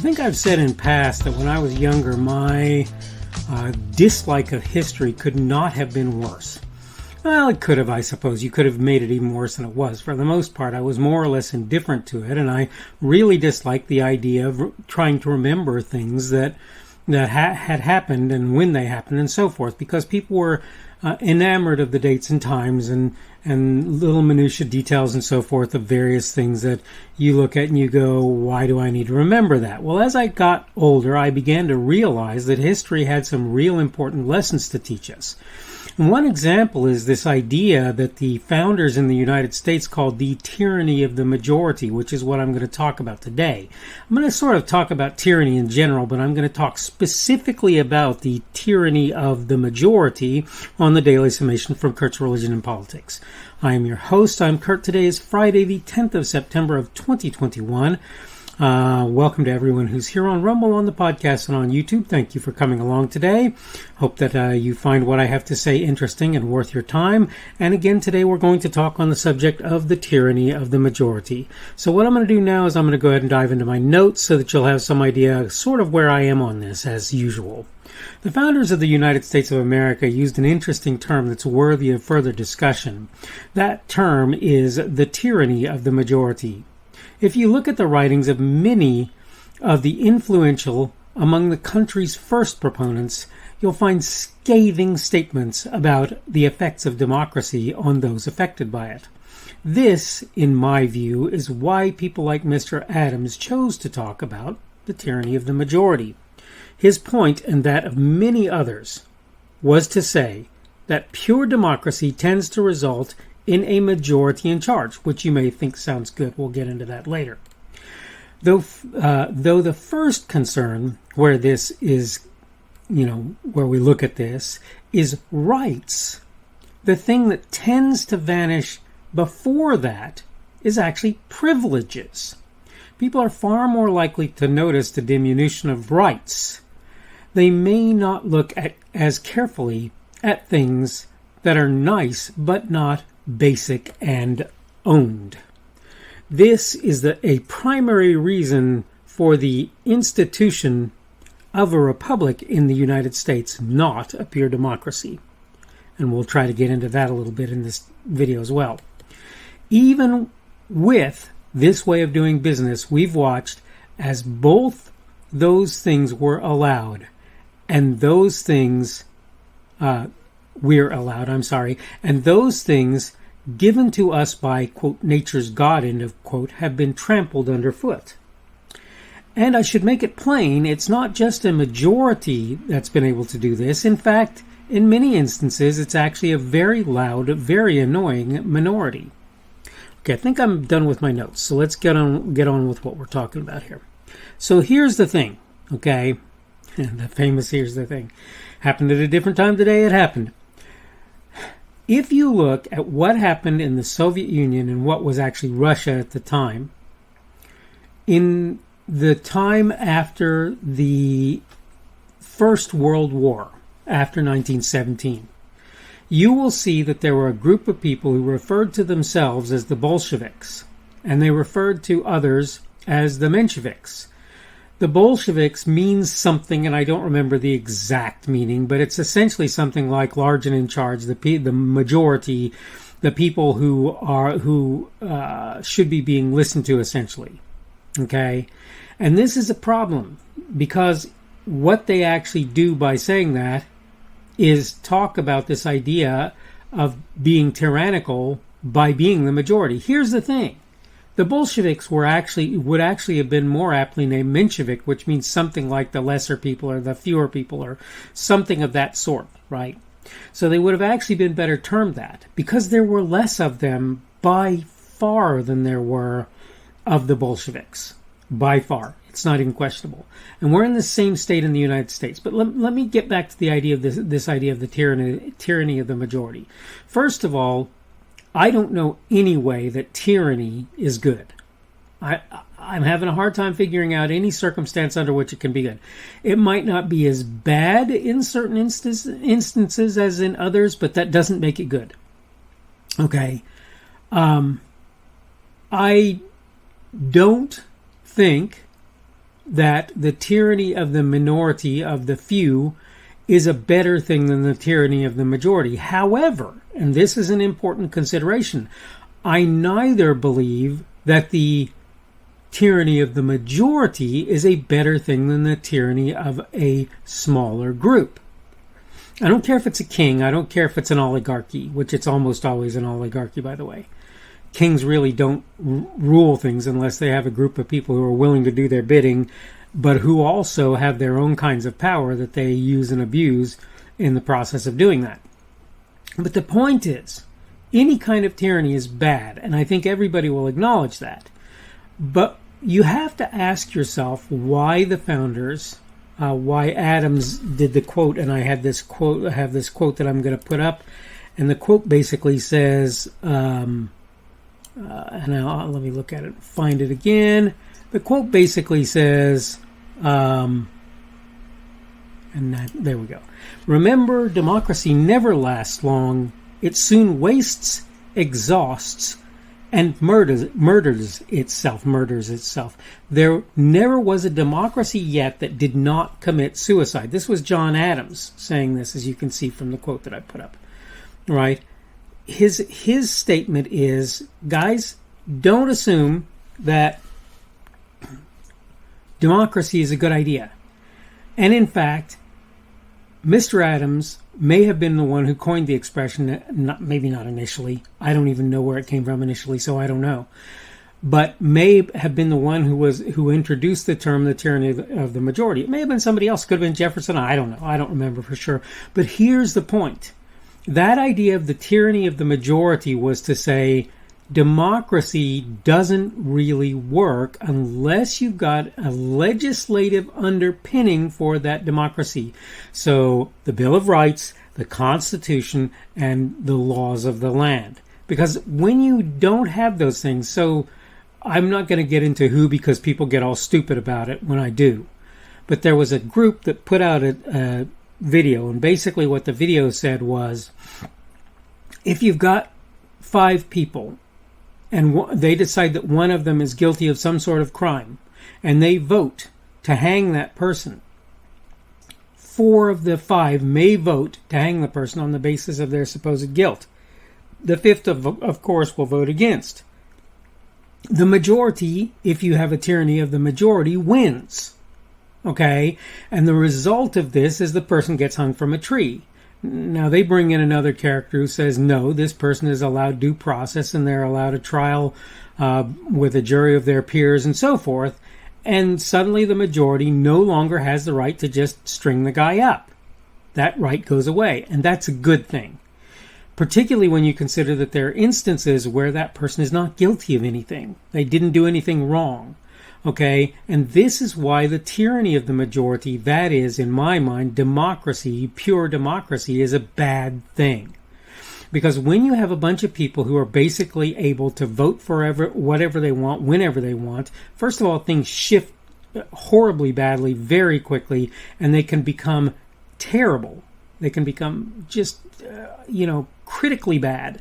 think I've said in past that when I was younger, my dislike of history could not have been worse. Well, it could have, I suppose. You could have made it even worse than it was. For the most part, I was more or less indifferent to it, and I really disliked the idea of trying to remember things that had happened and when they happened and so forth, because people were enamored of the dates and times and little minutiae details and so forth of various things that you look at and you go, why do I need to remember that? Well, as I got older, I began to realize that history had some real important lessons to teach us. And one example is this idea that the founders in the United States called the tyranny of the majority, which is what I'm going to talk about today. I'm going to sort of talk about tyranny in general, but I'm going to talk specifically about the tyranny of the majority on the Daily Summation from Kurt's Religion and Politics. I am your host. I'm Kurt. Today is Friday, the 10th of September of 2021. Welcome to everyone who's here on Rumble, on the podcast, and on YouTube. Thank you for coming along today. Hope that you find what I have to say interesting and worth your time. And again, today we're going to talk on the subject of the tyranny of the majority. So what I'm going to do now is I'm going to go ahead and dive into my notes so that you'll have some idea sort of where I am on this, as usual. The founders of the United States of America used an interesting term that's worthy of further discussion. That term is the tyranny of the majority. If you look at the writings of many of the influential among the country's first proponents, you'll find scathing statements about the effects of democracy on those affected by it. This, in my view, is why people like Mr. Adams chose to talk about the tyranny of the majority. His point, and that of many others, was to say that pure democracy tends to result in a majority in charge, which you may think sounds good. We'll get into that later. Though the first concern, where this is, where we look at this, is rights. The thing that tends to vanish before that is actually privileges. People are far more likely to notice the diminution of rights. They may not look at as carefully at things that are nice but not basic and owned. This is a primary reason for the institution of a republic in the United States, not a pure democracy. And we'll try to get into that a little bit in this video as well. Even with this way of doing business, we've watched as both those things were allowed and those things and those things given to us by, quote, nature's God, end of quote, have been trampled underfoot. And I should make it plain, it's not just a majority that's been able to do this. In fact, in many instances, it's actually a very loud, very annoying minority. Okay, I think I'm done with my notes, so let's get on with what we're talking about here. So here's the thing, okay? The famous here's the thing. Happened at a different time today, it happened. If you look at what happened in the Soviet Union and what was actually Russia at the time, in the time after the First World War, after 1917, you will see that there were a group of people who referred to themselves as the Bolsheviks, and they referred to others as the Mensheviks. The Bolsheviks means something, and I don't remember the exact meaning, but it's essentially something like large and in charge, the majority, the people who should be being listened to, essentially. Okay? And this is a problem, because what they actually do by saying that is talk about this idea of being tyrannical by being the majority. Here's the thing. The Bolsheviks would actually have been more aptly named Menshevik, which means something like the lesser people or the fewer people or something of that sort, right? So they would have actually been better termed that, because there were less of them by far than there were of the Bolsheviks. By far. It's not even questionable. And we're in the same state in the United States. But let me get back to the idea of this idea of the tyranny of the majority. First of all, I don't know any way that tyranny is good. I'm having a hard time figuring out any circumstance under which it can be good. It might not be as bad in certain instances as in others, but that doesn't make it good. Okay. I don't think that the tyranny of the minority, of the few, is a better thing than the tyranny of the majority. However, and this is an important consideration, I neither believe that the tyranny of the majority is a better thing than the tyranny of a smaller group. I don't care if it's a king. I don't care if it's an oligarchy, which it's almost always an oligarchy, by the way. Kings really don't rule things unless they have a group of people who are willing to do their bidding, but who also have their own kinds of power that they use and abuse in the process of doing that. But the point is, any kind of tyranny is bad, and I think everybody will acknowledge that. But you have to ask yourself why the founders, why Adams did the quote, and I have this quote that I'm going to put up, and the quote basically says, and let me look at it, find it again. The quote basically says, there we go. Remember, democracy never lasts long. It soon wastes, exhausts, and murders itself. There never was a democracy yet that did not commit suicide. This was John Adams saying this, as you can see from the quote that I put up. Right? His statement is, guys, don't assume that democracy is a good idea. And in fact, Mr. Adams may have been the one who coined the expression, maybe not initially. I don't even know where it came from initially, so I don't know. But may have been the one who introduced the term the tyranny of the majority. It may have been somebody else. Could have been Jefferson. I don't know. I don't remember for sure. But here's the point. That idea of the tyranny of the majority was to say democracy doesn't really work unless you've got a legislative underpinning for that democracy. So the Bill of Rights, the Constitution, and the laws of the land. Because when you don't have those things, so I'm not going to get into who, because people get all stupid about it when I do. But there was a group that put out a video, and basically what the video said was, if you've got 5 people, and they decide that one of them is guilty of some sort of crime, and they vote to hang that person, 4 of the 5 may vote to hang the person on the basis of their supposed guilt. The 5th, of course, will vote against. The majority, if you have a tyranny of the majority, wins. Okay? And the result of this is the person gets hung from a tree. Now, they bring in another character who says, no, this person is allowed due process and they're allowed a trial with a jury of their peers and so forth. And suddenly the majority no longer has the right to just string the guy up. That right goes away. And that's a good thing. Particularly when you consider that there are instances where that person is not guilty of anything. They didn't do anything wrong. Okay, and this is why the tyranny of the majority, that is, in my mind, democracy, pure democracy, is a bad thing. Because when you have a bunch of people who are basically able to vote for whatever they want, whenever they want, first of all, things shift horribly badly, very quickly, and they can become terrible. They can become just, critically bad.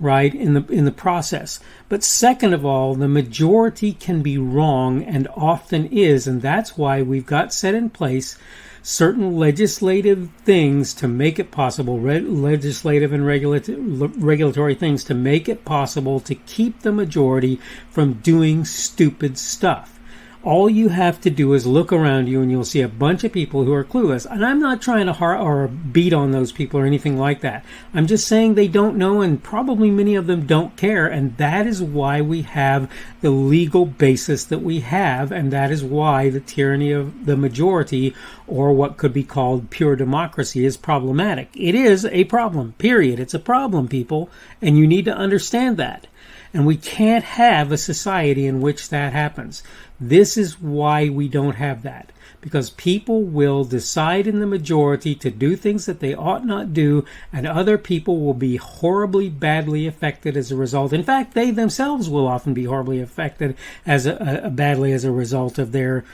Right, in the process. But second of all, the majority can be wrong, and often is, and that's why we've got set in place certain legislative things to make it possible, legislative and regulatory things to make it possible to keep the majority from doing stupid stuff. All you have to do is look around you and you'll see a bunch of people who are clueless. And I'm not trying to beat on those people or anything like that. I'm just saying they don't know, and probably many of them don't care. And that is why we have the legal basis that we have. And that is why the tyranny of the majority, or what could be called pure democracy, is problematic. It is a problem, period. It's a problem, people. And you need to understand that. And we can't have a society in which that happens. This is why we don't have that. Because people will decide in the majority to do things that they ought not do, and other people will be horribly badly affected as a result. In fact, they themselves will often be horribly affected badly as a result of their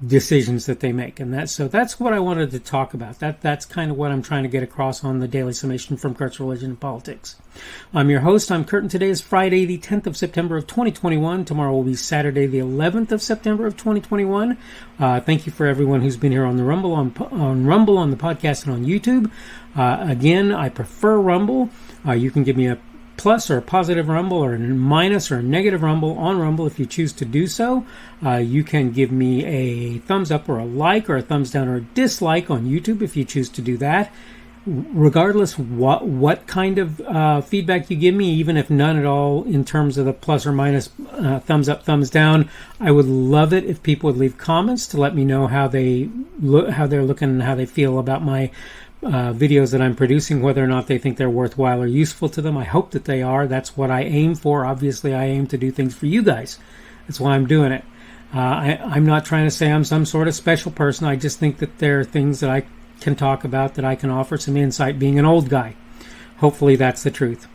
decisions that they make. And that's what I wanted to talk about. That's kind of what I'm trying to get across on the Daily Summation from Kurt's Religion and Politics. I'm your host. I'm Kurt, and today is Friday, the 10th of September of 2021. Tomorrow will be Saturday, the 11th of September of 2021. Thank you for everyone who's been here on the Rumble, on Rumble, on the podcast, and on YouTube. Again, I prefer Rumble. You can give me a plus or a positive rumble or a minus or a negative rumble on Rumble if you choose to do so. You can give me a thumbs up or a like or a thumbs down or a dislike on YouTube if you choose to do that. Regardless what kind of feedback you give me, even if none at all in terms of the plus or minus thumbs up, thumbs down, I would love it if people would leave comments to let me know how they're looking and how they feel about my videos that I'm producing, whether or not they think they're worthwhile or useful to them. I hope that they are. That's what I aim for. Obviously, I aim to do things for you guys. That's why I'm doing it. I'm not trying to say I'm some sort of special person. I just think that there are things that I can talk about, that I can offer some insight being an old guy. Hopefully that's the truth.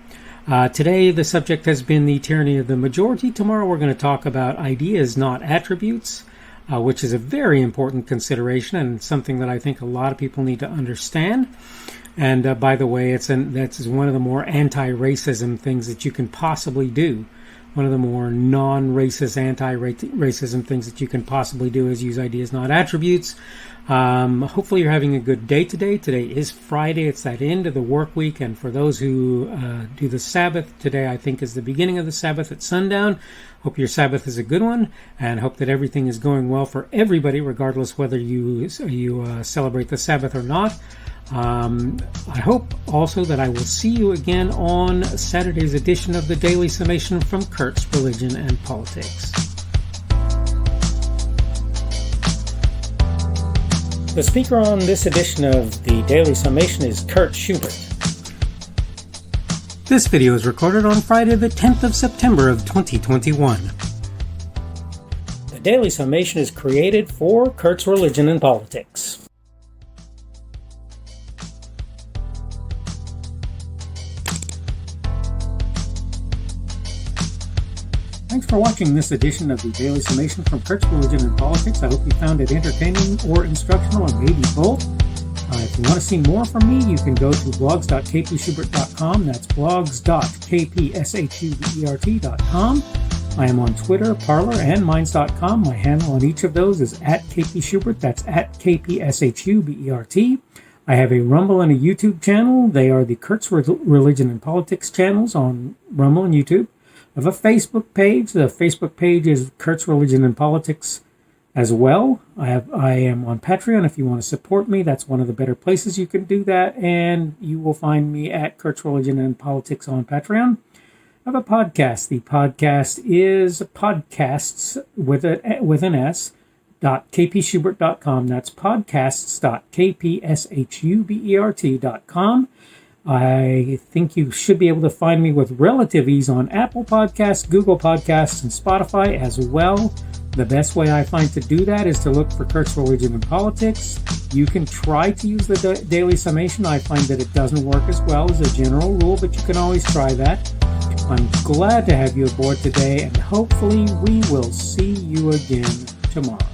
Today, the subject has been the tyranny of the majority. Tomorrow, we're going to talk about ideas, not attributes. Which is a very important consideration and something that I think a lot of people need to understand. And by the way, that's one of the more anti-racism things that you can possibly do. One of the more non-racist, anti-racism things that you can possibly do is use ideas, not attributes. Hopefully you're having a good day today. Today is Friday. It's that end of the work week. And for those who do the Sabbath, today I think is the beginning of the Sabbath at sundown. Hope your Sabbath is a good one, and hope that everything is going well for everybody, regardless whether you celebrate the Sabbath or not. I hope also that I will see you again on Saturday's edition of the Daily Summation from Kurt's Religion and Politics. The speaker on this edition of the Daily Summation is Kurt Schubert. This video is recorded on Friday the 10th of September of 2021. The Daily Summation is created for Kurt's Religion and Politics. Thanks for watching this edition of the Daily Summation from Kurt's Religion and Politics. I hope you found it entertaining or instructional, or maybe both. If you want to see more from me, you can go to blogs.kpschubert.com. That's blogs.kpschubert.com. I am on Twitter, Parler, and Minds.com. My handle on each of those is @kpschubert. That's @kpschubert. I have a Rumble and a YouTube channel. They are the Kurt's Religion and Politics channels on Rumble and YouTube. I have a Facebook page. The Facebook page is Kurt's Religion and Politics as well. I am on Patreon. If you want to support me, that's one of the better places you can do that. And you will find me at Kurt's Religion and Politics on Patreon. I have a podcast. The podcast is podcasts with an S, .kpschubert.com. That's podcasts.kpschubert.com. I think you should be able to find me with relative ease on Apple Podcasts, Google Podcasts, and Spotify as well. The best way I find to do that is to look for Kurt's Religion and Politics. You can try to use the Daily Summation. I find that it doesn't work as well as a general rule, but you can always try that. I'm glad to have you aboard today, and hopefully we will see you again tomorrow.